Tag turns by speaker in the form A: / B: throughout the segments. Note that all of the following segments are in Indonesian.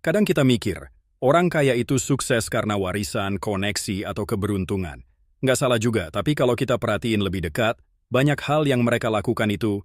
A: Kadang kita mikir, orang kaya itu sukses karena warisan, koneksi, atau keberuntungan. Nggak salah juga, tapi kalau kita perhatiin lebih dekat, banyak hal yang mereka lakukan itu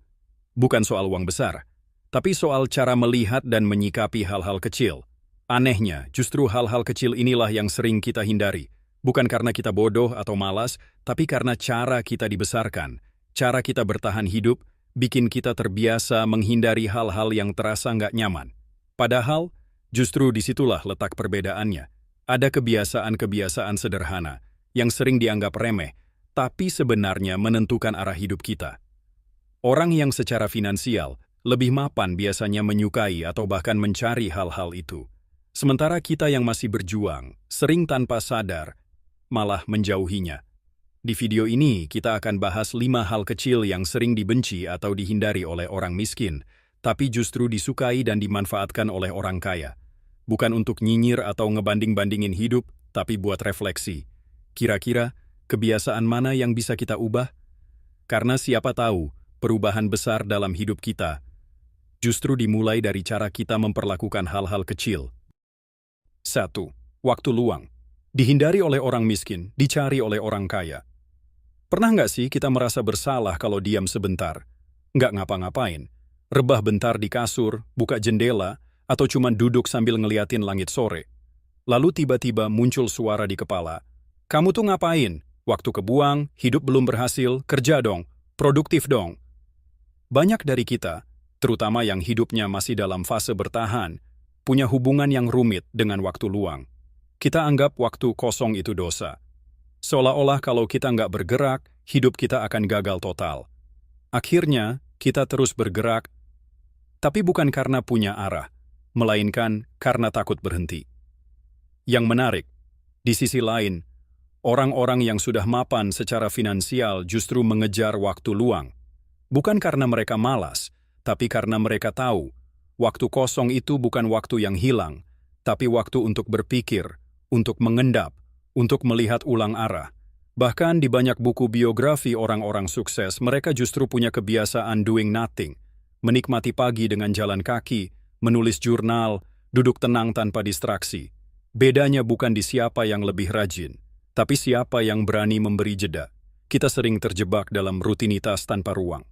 A: bukan soal uang besar, tapi soal cara melihat dan menyikapi hal-hal kecil. Anehnya, justru hal-hal kecil inilah yang sering kita hindari. Bukan karena kita bodoh atau malas, tapi karena cara kita dibesarkan. Cara kita bertahan hidup, bikin kita terbiasa menghindari hal-hal yang terasa nggak nyaman. Padahal, justru disitulah letak perbedaannya. Ada kebiasaan-kebiasaan sederhana yang sering dianggap remeh, tapi sebenarnya menentukan arah hidup kita. Orang yang secara finansial lebih mapan biasanya menyukai atau bahkan mencari hal-hal itu. Sementara kita yang masih berjuang, sering tanpa sadar, malah menjauhinya. Di video ini, kita akan bahas 5 hal kecil yang sering dibenci atau dihindari oleh orang miskin, tapi justru disukai dan dimanfaatkan oleh orang kaya. Bukan untuk nyinyir atau ngebanding-bandingin hidup, tapi buat refleksi. Kira-kira, kebiasaan mana yang bisa kita ubah? Karena siapa tahu, perubahan besar dalam hidup kita justru dimulai dari cara kita memperlakukan hal-hal kecil. 1. Waktu luang. Dihindari oleh orang miskin, dicari oleh orang kaya. Pernah nggak sih kita merasa bersalah kalau diam sebentar? Nggak ngapa-ngapain. Rebah bentar di kasur, buka jendela, atau cuma duduk sambil ngeliatin langit sore. Lalu tiba-tiba muncul suara di kepala. Kamu tuh ngapain? Waktu kebuang, hidup belum berhasil, kerja dong, produktif dong. Banyak dari kita, terutama yang hidupnya masih dalam fase bertahan, punya hubungan yang rumit dengan waktu luang. Kita anggap waktu kosong itu dosa. Seolah-olah kalau kita nggak bergerak, hidup kita akan gagal total. Akhirnya, kita terus bergerak, tapi bukan karena punya arah, melainkan karena takut berhenti. Yang menarik, di sisi lain, orang-orang yang sudah mapan secara finansial justru mengejar waktu luang. Bukan karena mereka malas, tapi karena mereka tahu, waktu kosong itu bukan waktu yang hilang, tapi waktu untuk berpikir, untuk mengendap, untuk melihat ulang arah. Bahkan di banyak buku biografi orang-orang sukses, mereka justru punya kebiasaan doing nothing, menikmati pagi dengan jalan kaki, menulis jurnal, duduk tenang tanpa distraksi. Bedanya bukan di siapa yang lebih rajin, tapi siapa yang berani memberi jeda. Kita sering terjebak dalam rutinitas tanpa ruang.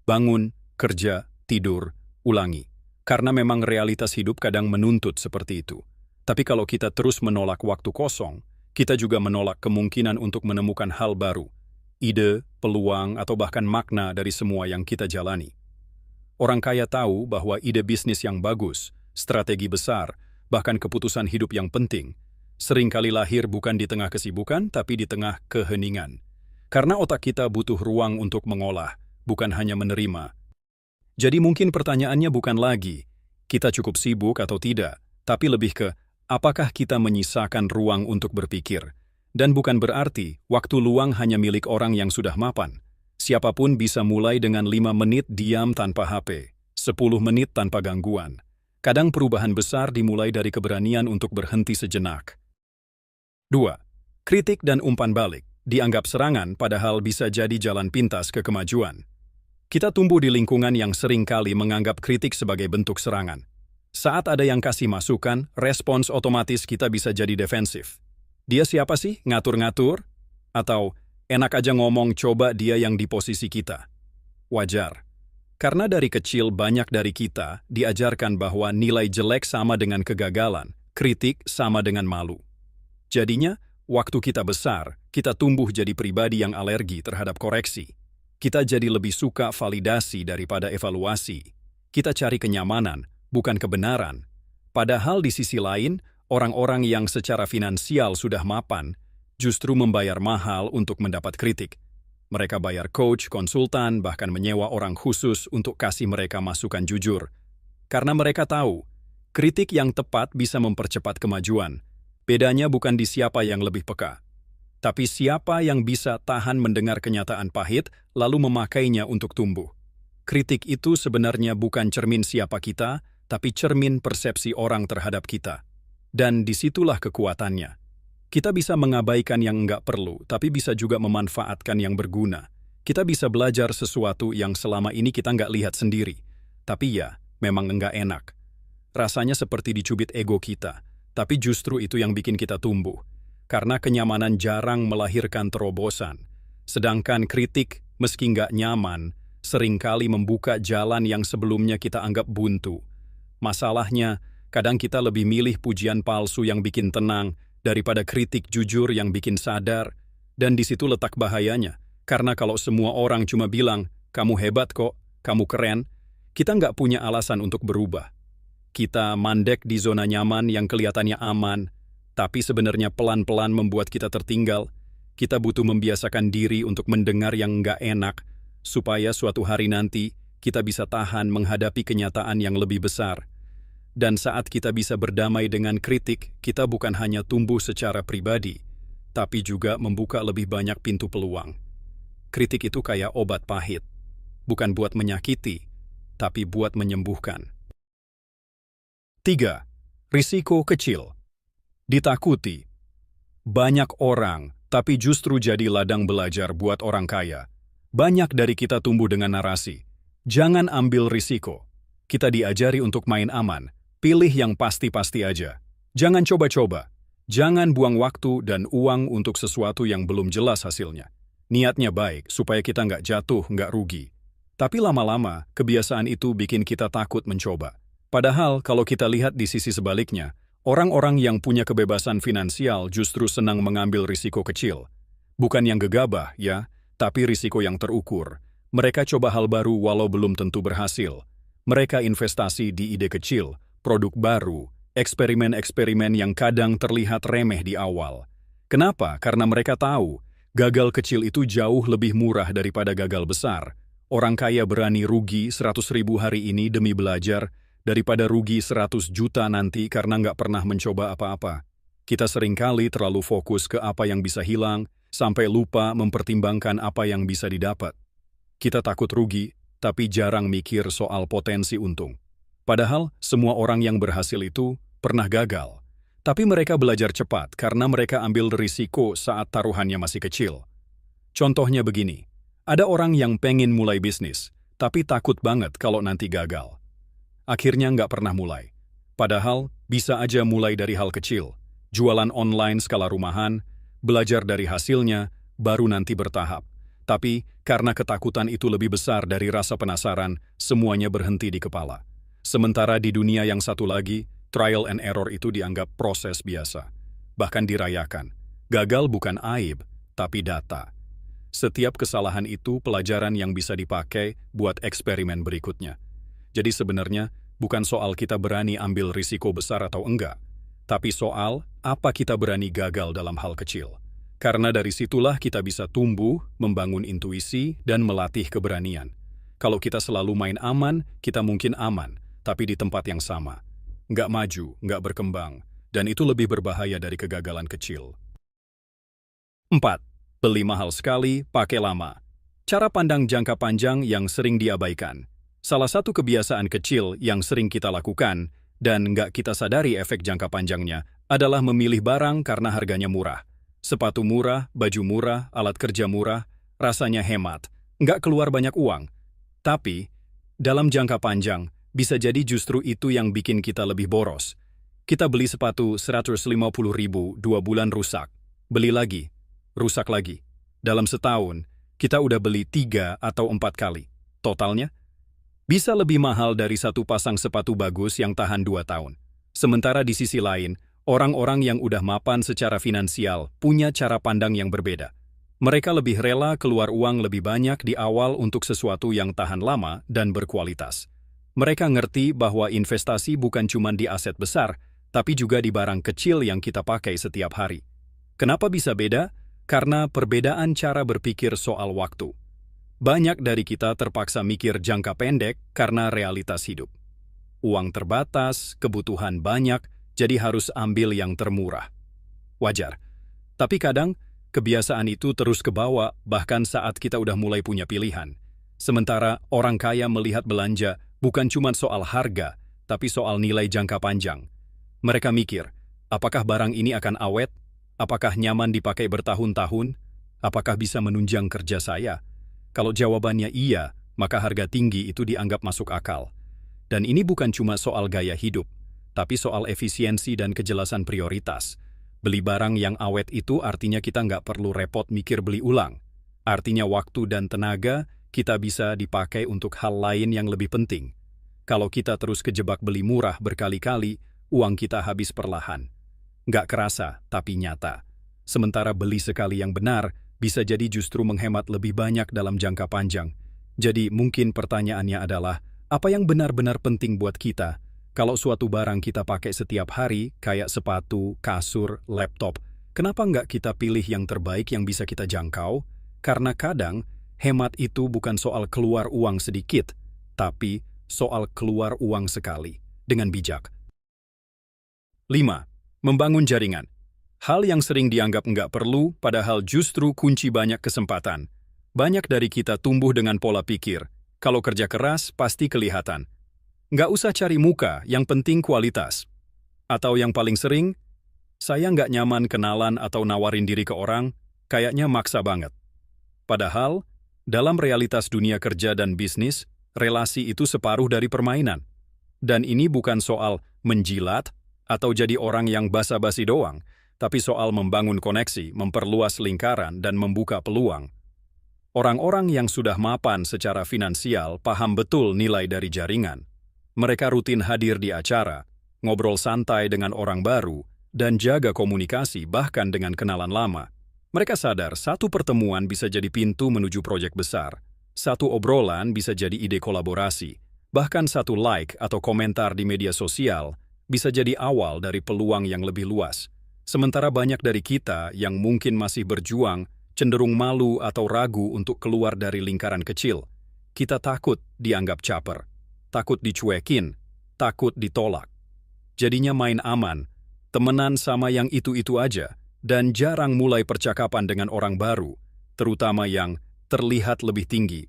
A: Bangun, kerja, tidur, ulangi. Karena memang realitas hidup kadang menuntut seperti itu. Tapi kalau kita terus menolak waktu kosong, kita juga menolak kemungkinan untuk menemukan hal baru, ide, peluang, atau bahkan makna dari semua yang kita jalani. Orang kaya tahu bahwa ide bisnis yang bagus, strategi besar, bahkan keputusan hidup yang penting, seringkali lahir bukan di tengah kesibukan, tapi di tengah keheningan. Karena otak kita butuh ruang untuk mengolah, bukan hanya menerima. Jadi mungkin pertanyaannya bukan lagi, kita cukup sibuk atau tidak, tapi lebih ke, apakah kita menyisakan ruang untuk berpikir? Dan bukan berarti waktu luang hanya milik orang yang sudah mapan. Siapapun bisa mulai dengan 5 menit diam tanpa HP, 10 menit tanpa gangguan. Kadang perubahan besar dimulai dari keberanian untuk berhenti sejenak. 2. Kritik dan umpan balik. Dianggap serangan padahal bisa jadi jalan pintas ke kemajuan. Kita tumbuh di lingkungan yang sering kali menganggap kritik sebagai bentuk serangan. Saat ada yang kasih masukan, respons otomatis kita bisa jadi defensif. Dia siapa sih? Ngatur-ngatur? Atau enak aja ngomong, coba dia yang di posisi kita. Wajar. Karena dari kecil banyak dari kita diajarkan bahwa nilai jelek sama dengan kegagalan, kritik sama dengan malu. Jadinya, waktu kita besar, kita tumbuh jadi pribadi yang alergi terhadap koreksi. Kita jadi lebih suka validasi daripada evaluasi. Kita cari kenyamanan, bukan kebenaran. Padahal di sisi lain, orang-orang yang secara finansial sudah mapan, justru membayar mahal untuk mendapat kritik. Mereka bayar coach, konsultan, bahkan menyewa orang khusus untuk kasih mereka masukan jujur. Karena mereka tahu, kritik yang tepat bisa mempercepat kemajuan. Bedanya bukan di siapa yang lebih peka, tapi siapa yang bisa tahan mendengar kenyataan pahit, lalu memakainya untuk tumbuh. Kritik itu sebenarnya bukan cermin siapa kita, tapi cermin persepsi orang terhadap kita. Dan disitulah kekuatannya. Kita bisa mengabaikan yang enggak perlu, tapi bisa juga memanfaatkan yang berguna. Kita bisa belajar sesuatu yang selama ini kita enggak lihat sendiri. Tapi ya, memang enggak enak. rasanya seperti dicubit ego kita, tapi justru itu yang bikin kita tumbuh. Karena kenyamanan jarang melahirkan terobosan, sedangkan kritik, meski nggak nyaman, seringkali membuka jalan yang sebelumnya kita anggap buntu. Masalahnya, kadang kita lebih milih pujian palsu yang bikin tenang daripada kritik jujur yang bikin sadar. Dan di situ letak bahayanya, karena kalau semua orang cuma bilang, kamu hebat kok, kamu keren, kita nggak punya alasan untuk berubah. Kita mandek di zona nyaman yang kelihatannya aman, tapi sebenarnya pelan-pelan membuat kita tertinggal. Kita butuh membiasakan diri untuk mendengar yang nggak enak, supaya suatu hari nanti kita bisa tahan menghadapi kenyataan yang lebih besar. Dan saat kita bisa berdamai dengan kritik, kita bukan hanya tumbuh secara pribadi, tapi juga membuka lebih banyak pintu peluang. Kritik itu kayak obat pahit, bukan buat menyakiti, tapi buat menyembuhkan. 3. Risiko kecil. Ditakuti. Banyak orang, tapi justru jadi ladang belajar buat orang kaya. Banyak dari kita tumbuh dengan narasi, jangan ambil risiko. Kita diajari untuk main aman, pilih yang pasti-pasti aja. Jangan coba-coba, jangan buang waktu dan uang untuk sesuatu yang belum jelas hasilnya. Niatnya baik, supaya kita nggak jatuh, nggak rugi. Tapi lama-lama, kebiasaan itu bikin kita takut mencoba. Padahal, kalau kita lihat di sisi sebaliknya, orang-orang yang punya kebebasan finansial justru senang mengambil risiko kecil. Bukan yang gegabah, ya, tapi risiko yang terukur. Mereka coba hal baru walau belum tentu berhasil. Mereka investasi di ide kecil, produk baru, eksperimen-eksperimen yang kadang terlihat remeh di awal. Kenapa? Karena mereka tahu, gagal kecil itu jauh lebih murah daripada gagal besar. Orang kaya berani rugi 100.000 hari ini demi belajar, daripada rugi 100 juta nanti karena nggak pernah mencoba apa-apa. Kita seringkali terlalu fokus ke apa yang bisa hilang, sampai lupa mempertimbangkan apa yang bisa didapat. Kita takut rugi, tapi jarang mikir soal potensi untung. Padahal, semua orang yang berhasil itu pernah gagal. Tapi mereka belajar cepat karena mereka ambil risiko saat taruhannya masih kecil. Contohnya begini, ada orang yang pengen mulai bisnis, tapi takut banget kalau nanti gagal. Akhirnya nggak pernah mulai. Padahal, bisa aja mulai dari hal kecil, jualan online skala rumahan, belajar dari hasilnya, baru nanti bertahap. Tapi, karena ketakutan itu lebih besar dari rasa penasaran, semuanya berhenti di kepala. Sementara di dunia yang satu lagi, trial and error itu dianggap proses biasa. Bahkan dirayakan. Gagal bukan aib, tapi data. Setiap kesalahan itu pelajaran yang bisa dipakai buat eksperimen berikutnya. Jadi sebenarnya, bukan soal kita berani ambil risiko besar atau enggak, tapi soal apa kita berani gagal dalam hal kecil. Karena dari situlah kita bisa tumbuh, membangun intuisi, dan melatih keberanian. Kalau kita selalu main aman, kita mungkin aman, tapi di tempat yang sama. Nggak maju, nggak berkembang, dan itu lebih berbahaya dari kegagalan kecil. 4. Beli mahal sekali, pakai lama. Cara pandang jangka panjang yang sering diabaikan. Salah satu kebiasaan kecil yang sering kita lakukan, dan nggak kita sadari efek jangka panjangnya, adalah memilih barang karena harganya murah. Sepatu murah, baju murah, alat kerja murah, rasanya hemat, nggak keluar banyak uang. Tapi, dalam jangka panjang, bisa jadi justru itu yang bikin kita lebih boros. Kita beli sepatu 150.000, 2 bulan rusak. Beli lagi, rusak lagi. Dalam setahun, kita udah beli 3 atau 4 kali. Totalnya, bisa lebih mahal dari satu pasang sepatu bagus yang tahan 2 tahun. Sementara di sisi lain, orang-orang yang udah mapan secara finansial punya cara pandang yang berbeda. Mereka lebih rela keluar uang lebih banyak di awal untuk sesuatu yang tahan lama dan berkualitas. Mereka ngerti bahwa investasi bukan cuma di aset besar, tapi juga di barang kecil yang kita pakai setiap hari. Kenapa bisa beda? Karena perbedaan cara berpikir soal waktu. Banyak dari kita terpaksa mikir jangka pendek karena realitas hidup. Uang terbatas, kebutuhan banyak, jadi harus ambil yang termurah. Wajar. Tapi kadang, kebiasaan itu terus ke bawah bahkan saat kita udah mulai punya pilihan. Sementara orang kaya melihat belanja bukan cuma soal harga, tapi soal nilai jangka panjang. Mereka mikir, apakah barang ini akan awet? Apakah nyaman dipakai bertahun-tahun? Apakah bisa menunjang kerja saya? Kalau jawabannya iya, maka harga tinggi itu dianggap masuk akal. Dan ini bukan cuma soal gaya hidup, tapi soal efisiensi dan kejelasan prioritas. Beli barang yang awet itu artinya kita nggak perlu repot mikir beli ulang. Artinya waktu dan tenaga kita bisa dipakai untuk hal lain yang lebih penting. Kalau kita terus kejebak beli murah berkali-kali, uang kita habis perlahan. Nggak kerasa, tapi nyata. Sementara beli sekali yang benar bisa jadi justru menghemat lebih banyak dalam jangka panjang. Jadi mungkin pertanyaannya adalah, apa yang benar-benar penting buat kita? Kalau suatu barang kita pakai setiap hari, kayak sepatu, kasur, laptop, kenapa nggak kita pilih yang terbaik yang bisa kita jangkau? Karena kadang, hemat itu bukan soal keluar uang sedikit, tapi soal keluar uang sekali, dengan bijak. 5. Membangun jaringan. Hal yang sering dianggap nggak perlu, padahal justru kunci banyak kesempatan. Banyak dari kita tumbuh dengan pola pikir, kalau kerja keras pasti kelihatan. Nggak usah cari muka, yang penting kualitas. Atau yang paling sering, saya nggak nyaman kenalan atau nawarin diri ke orang, kayaknya maksa banget. Padahal, dalam realitas dunia kerja dan bisnis, relasi itu separuh dari permainan. Dan ini bukan soal menjilat atau jadi orang yang basa-basi doang, tapi soal membangun koneksi, memperluas lingkaran, dan membuka peluang. Orang-orang yang sudah mapan secara finansial paham betul nilai dari jaringan. Mereka rutin hadir di acara, ngobrol santai dengan orang baru, dan jaga komunikasi bahkan dengan kenalan lama. Mereka sadar satu pertemuan bisa jadi pintu menuju proyek besar. Satu obrolan bisa jadi ide kolaborasi. Bahkan satu like atau komentar di media sosial bisa jadi awal dari peluang yang lebih luas. Sementara banyak dari kita yang mungkin masih berjuang, cenderung malu atau ragu untuk keluar dari lingkaran kecil. Kita takut dianggap caper. Takut dicuekin, takut ditolak. Jadinya main aman, temenan sama yang itu-itu aja, dan jarang mulai percakapan dengan orang baru, terutama yang terlihat lebih tinggi.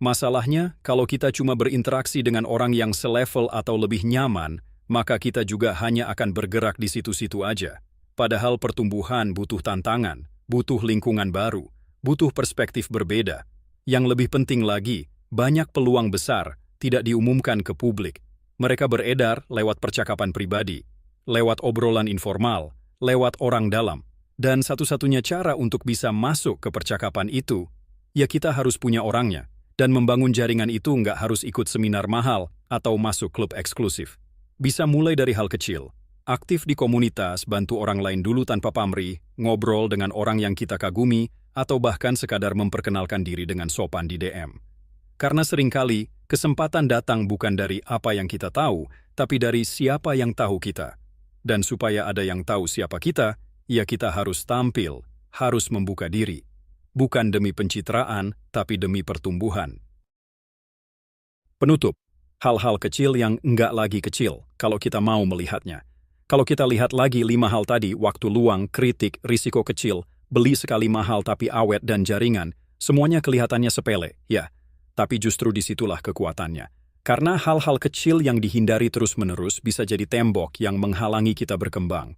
A: Masalahnya, kalau kita cuma berinteraksi dengan orang yang selevel atau lebih nyaman, maka kita juga hanya akan bergerak di situ-situ aja. Padahal pertumbuhan butuh tantangan, butuh lingkungan baru, butuh perspektif berbeda. Yang lebih penting lagi, banyak peluang besar tidak diumumkan ke publik. Mereka beredar lewat percakapan pribadi, lewat obrolan informal, lewat orang dalam. Dan satu-satunya cara untuk bisa masuk ke percakapan itu, ya kita harus punya orangnya. Dan membangun jaringan itu nggak harus ikut seminar mahal atau masuk klub eksklusif. Bisa mulai dari hal kecil. Aktif di komunitas, bantu orang lain dulu tanpa pamrih, ngobrol dengan orang yang kita kagumi, atau bahkan sekadar memperkenalkan diri dengan sopan di DM. Karena seringkali, kesempatan datang bukan dari apa yang kita tahu, tapi dari siapa yang tahu kita. Dan supaya ada yang tahu siapa kita, ya kita harus tampil, harus membuka diri. Bukan demi pencitraan, tapi demi pertumbuhan. Penutup, hal-hal kecil yang enggak lagi kecil, kalau kita mau melihatnya. Kalau kita lihat lagi 5 hal tadi, waktu luang, kritik, risiko kecil, beli sekali mahal tapi awet dan jaringan, semuanya kelihatannya sepele, ya. Tapi justru disitulah kekuatannya. Karena hal-hal kecil yang dihindari terus-menerus bisa jadi tembok yang menghalangi kita berkembang.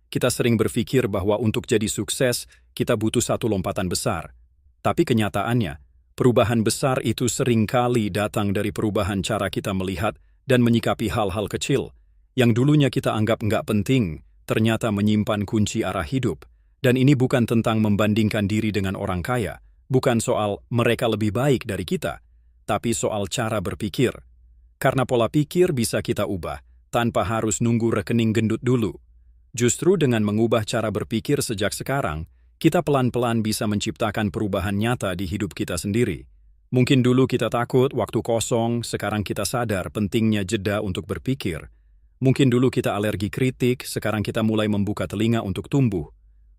A: Kita sering berpikir bahwa untuk jadi sukses, kita butuh satu lompatan besar. Tapi kenyataannya, perubahan besar itu seringkali datang dari perubahan cara kita melihat dan menyikapi hal-hal kecil. Yang dulunya kita anggap nggak penting, ternyata menyimpan kunci arah hidup. Dan ini bukan tentang membandingkan diri dengan orang kaya. Bukan soal mereka lebih baik dari kita, tapi soal cara berpikir. Karena pola pikir bisa kita ubah, tanpa harus nunggu rekening gendut dulu. Justru dengan mengubah cara berpikir sejak sekarang, kita pelan-pelan bisa menciptakan perubahan nyata di hidup kita sendiri. Mungkin dulu kita takut waktu kosong, sekarang kita sadar pentingnya jeda untuk berpikir. Mungkin dulu kita alergi kritik, sekarang kita mulai membuka telinga untuk tumbuh.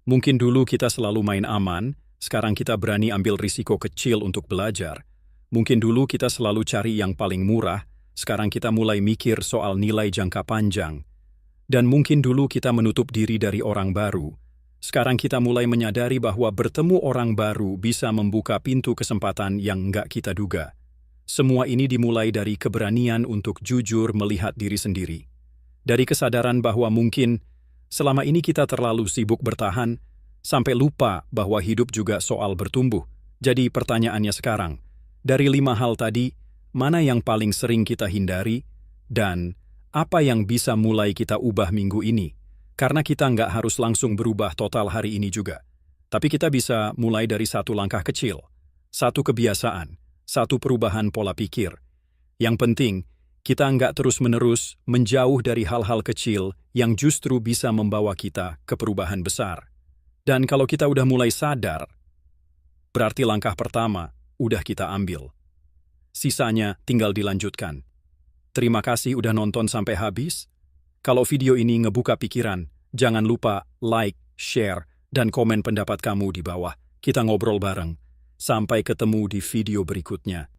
A: Mungkin dulu kita selalu main aman, sekarang kita berani ambil risiko kecil untuk belajar. Mungkin dulu kita selalu cari yang paling murah, sekarang kita mulai mikir soal nilai jangka panjang. Dan mungkin dulu kita menutup diri dari orang baru. Sekarang kita mulai menyadari bahwa bertemu orang baru bisa membuka pintu kesempatan yang nggak kita duga. Semua ini dimulai dari keberanian untuk jujur melihat diri sendiri. Dari kesadaran bahwa mungkin selama ini kita terlalu sibuk bertahan, sampai lupa bahwa hidup juga soal bertumbuh. Jadi pertanyaannya sekarang, dari 5 hal tadi, mana yang paling sering kita hindari, dan apa yang bisa mulai kita ubah minggu ini. Karena kita nggak harus langsung berubah total hari ini juga. Tapi kita bisa mulai dari satu langkah kecil, satu kebiasaan, satu perubahan pola pikir. Yang penting, kita nggak terus-menerus menjauh dari hal-hal kecil yang justru bisa membawa kita ke perubahan besar. Dan kalau kita udah mulai sadar, berarti langkah pertama udah kita ambil. Sisanya tinggal dilanjutkan. Terima kasih udah nonton sampai habis. Kalau video ini ngebuka pikiran, jangan lupa like, share, dan komen pendapat kamu di bawah. Kita ngobrol bareng. Sampai ketemu di video berikutnya.